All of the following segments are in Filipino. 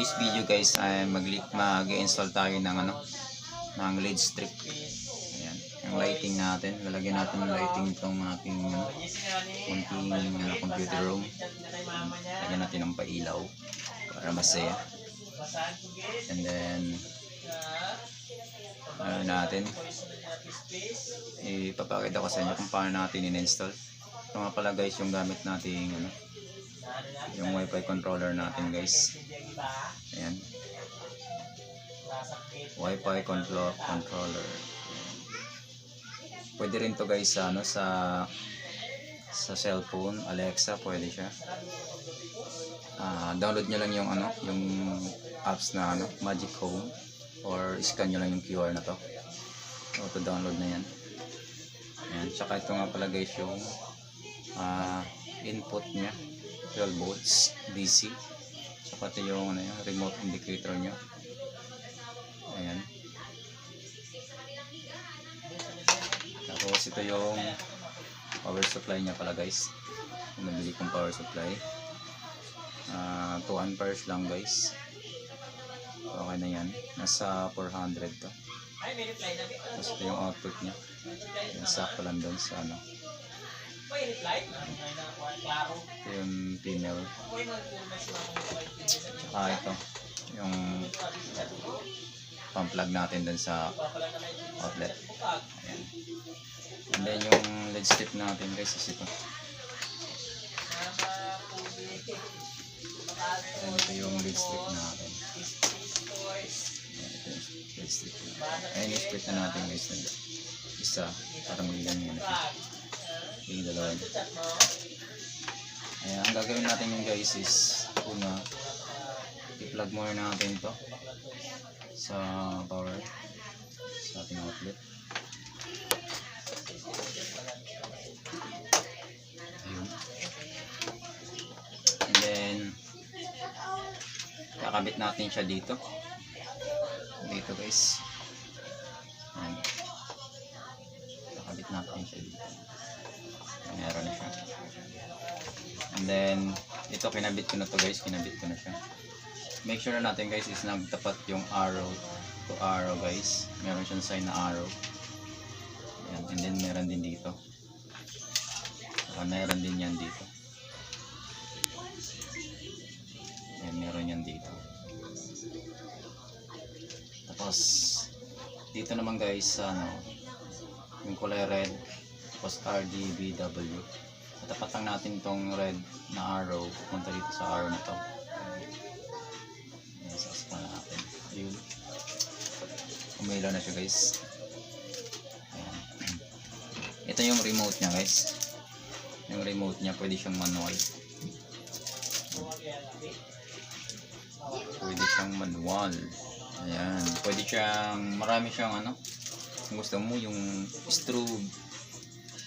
today's video guys ay mag-install tayo ng ng LED strip. Ayan, yung lighting natin. Lalagyan natin yung lighting itong aking konting computer room. Lagyan natin ng pailaw para masaya. And then natin ipapakita ko sa inyo kung paano natin in-install. Ito nga pala guys yung gamit nating yung Wi-Fi controller natin guys. Ayan, Wi-Fi controller. Pwede rin to guys sa cellphone, Alexa, pwede siya. Download nyo lang yung yung apps na Magic Home, or scan nyo lang yung QR na to. Auto download na yan. Ayan, tsaka ito nga pala guys yung input nya 12 volts DC. Tsaka ito yung yung remote indicator nya. Ayan. Tapos ito yung power supply nya pala guys. Nabili kong power supply. 2 amperes lang guys. Okay na yan. Nasa 400 to. Tapos ito yung output nya. Sakto lang doon sa ito yung female. Tsaka ito yung pang-plug natin doon sa outlet. Ayan. And then yung LED strip natin guys is ito. And ito yung LED strip natin. Ayan yung strip na natin guys. Isa, parang lilang yun. Yung dalawa. Ayan, ang gagawin natin yung guys is una, i-plug muna natin ito sa power sa ating outlet. Ayun. And then kakabit natin siya dito guys. Ayan. Kakabit natin siya dito. Meron na siya. And then ito kinabit ko na to guys, kinabit ko na siya. Make sure natin guys is nagtapat yung arrow to arrow guys. Meron siyang sign na arrow. Ayan. And then meron din dito. Meron din yan dito. Ayan, meron yan dito. Tapos dito naman guys yung kulay red, tapos Rgbw. Tapat lang natin tong red na arrow punta dito sa arrow na to. Ayan, saspan natin. Ayun, umilaw na siya guys. Ayan. Ito yung remote nya guys. Yung remote nya pwede siyang manual. Pwede siyang manual. Ayan, pwede siyang, marami siyang kung gusto mo yung strobe,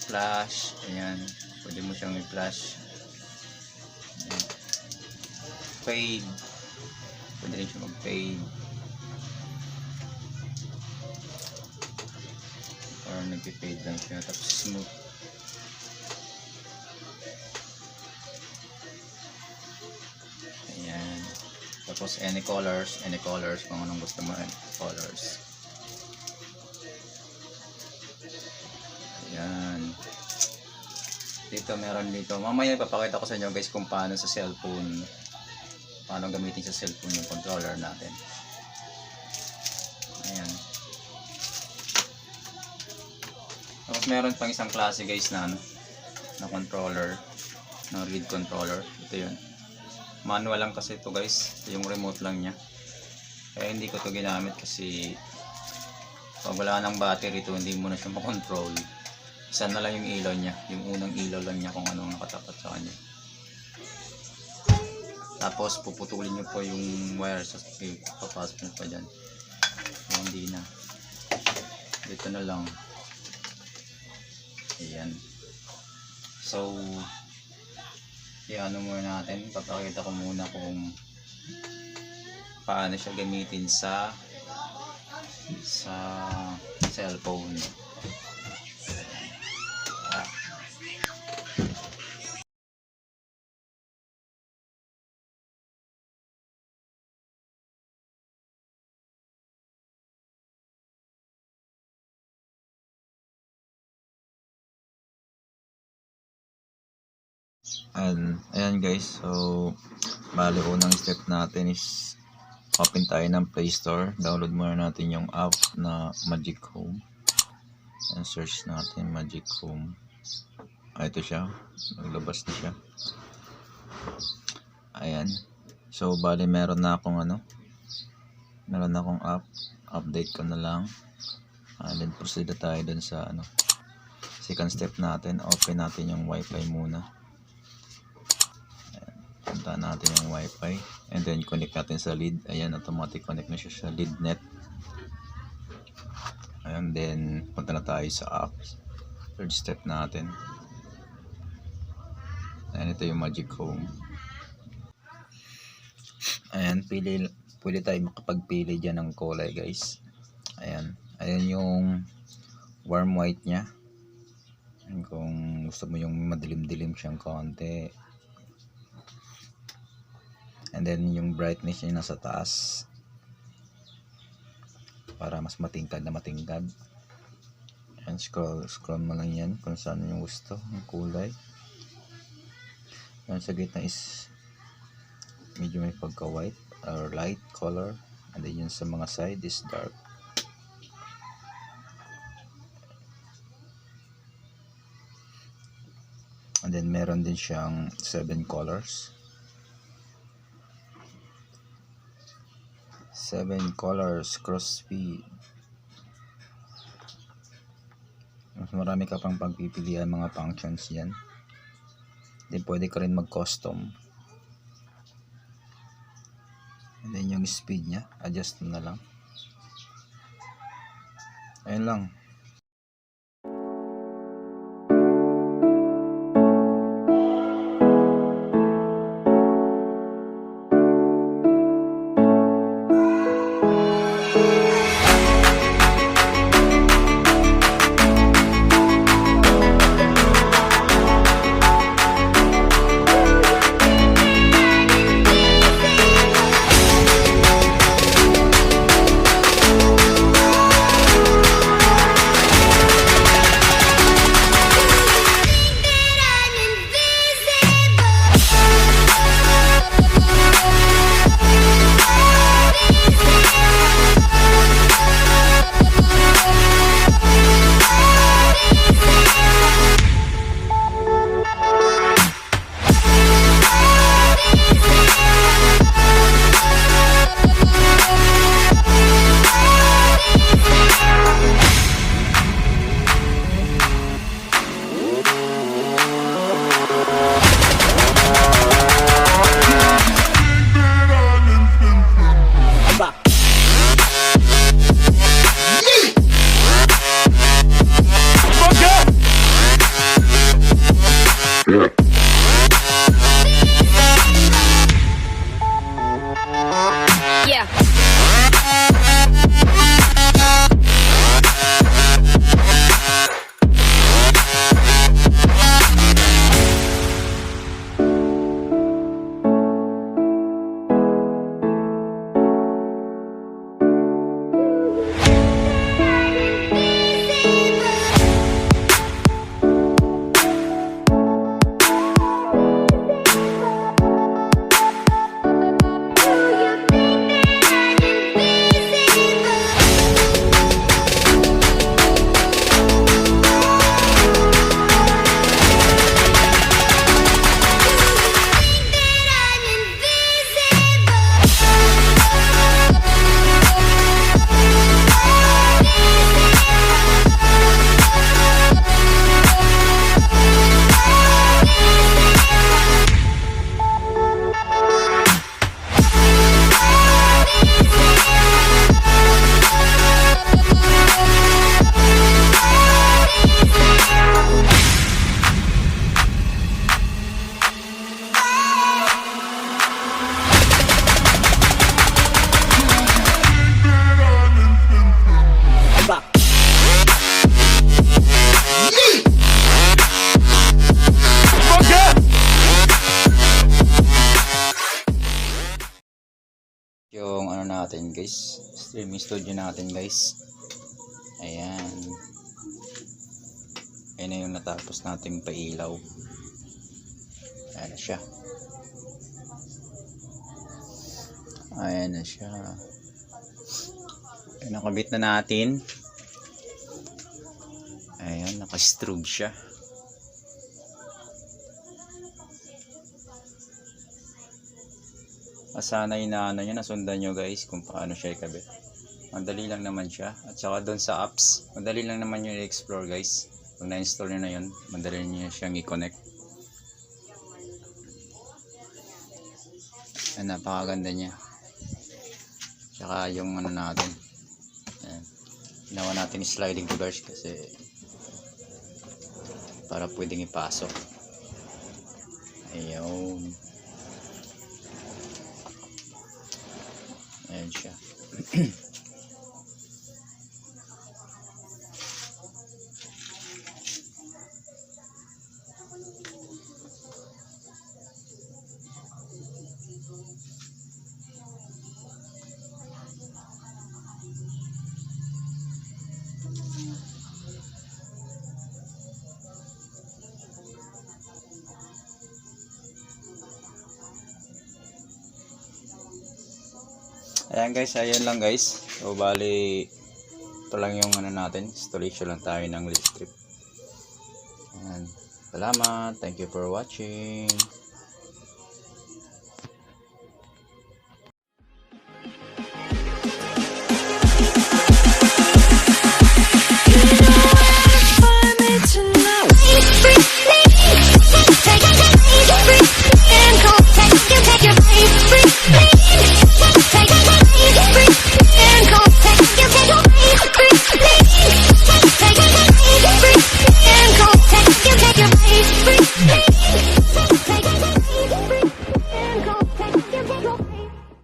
flash. Ayan, pwede mo siyang i-flash. Fade, pwede rin siya mag-fade. Parang nag-fade lang siya. Tapos smooth. Ayan. Tapos any colors kung anong gusto mo, colors. Ayan. Dito meron dito. Mamaya ipapakita ko sa inyo guys kung paano sa cellphone, paano gamitin sa cellphone yung controller natin. Ayan. Tapos meron pang isang klase guys na na controller, na read controller. Ito yun. Manual lang kasi ito guys. Ito yung remote lang nya. Kaya hindi ko ito ginamit kasi pag wala ng battery ito, hindi mo na siya makontrol. Isa na lang yung ilaw nya. Yung unang ilaw lang nya kung anong nakatapat sa kanya. Tapos puputulin nyo po yung wire sa papasok nyo pa dyan. Hindi na. Dito na lang. Ayan. So ano muna natin, papakita ko muna kung paano siya gamitin sa cellphone. And ayan guys, so bali unang step natin is open tayo ng Play Store. Download muna natin yung app na Magic Home. And search natin Magic Home. Ito siya, naglabas na siya. Ayan. So bali meron na akong app. Update ko na lang. And then proceed na tayo dun sa second step natin. Open natin yung Wifi muna. Ayan. Punta natin yung Wifi. And then connect natin sa lead. Ayan, automatic connect na siya sa lead net. And then punta na tayo sa apps. Third step natin. Ayan, ito yung Magic Home. Ayan, pwede tayo makapagpili dyan ng kulay guys. Ayan yung warm white nya. Kung gusto mo yung madilim-dilim siyang konti. And then yung brightness niya nasa taas para mas matingkad. And scroll mo lang yan kung saan yung gusto yung kulay. Yan sa gitna is medyo may pagka white or light color, and then yun sa mga side is dark. And then meron din siyang 7 colors. 7 colors cross speed. Mas marami ka pang pagpipilian mga functions yan. Then pwede ka rin mag-custom. And then yung speed nya, adjust na lang. Ayun lang. Yung natin guys, streaming studio natin guys. Ayan. Ayan na yung natapos nating pailaw. Ayan na siya. Ayan na siya. Nakabit na natin. Ayan, naka-strobe siya. Sanay na ano nyo, nasundan nyo guys kung paano siya ikabit. Madali lang naman siya. At saka doon sa apps, madali lang naman yung i-explore guys. Pag na-install nyo na yun, madali nyo siyang i-connect. Ayan, napakaganda niya. Tsaka yung ano natin. Ayan. Ginawa natin sliding doors kasi para pwedeng ipasok. Ayun. Ayan siya. Ayan guys, ayan lang guys. So bali ito lang yung ano natin, installation lang tayo ng lead strip. Ayan. Salamat, thank you for watching.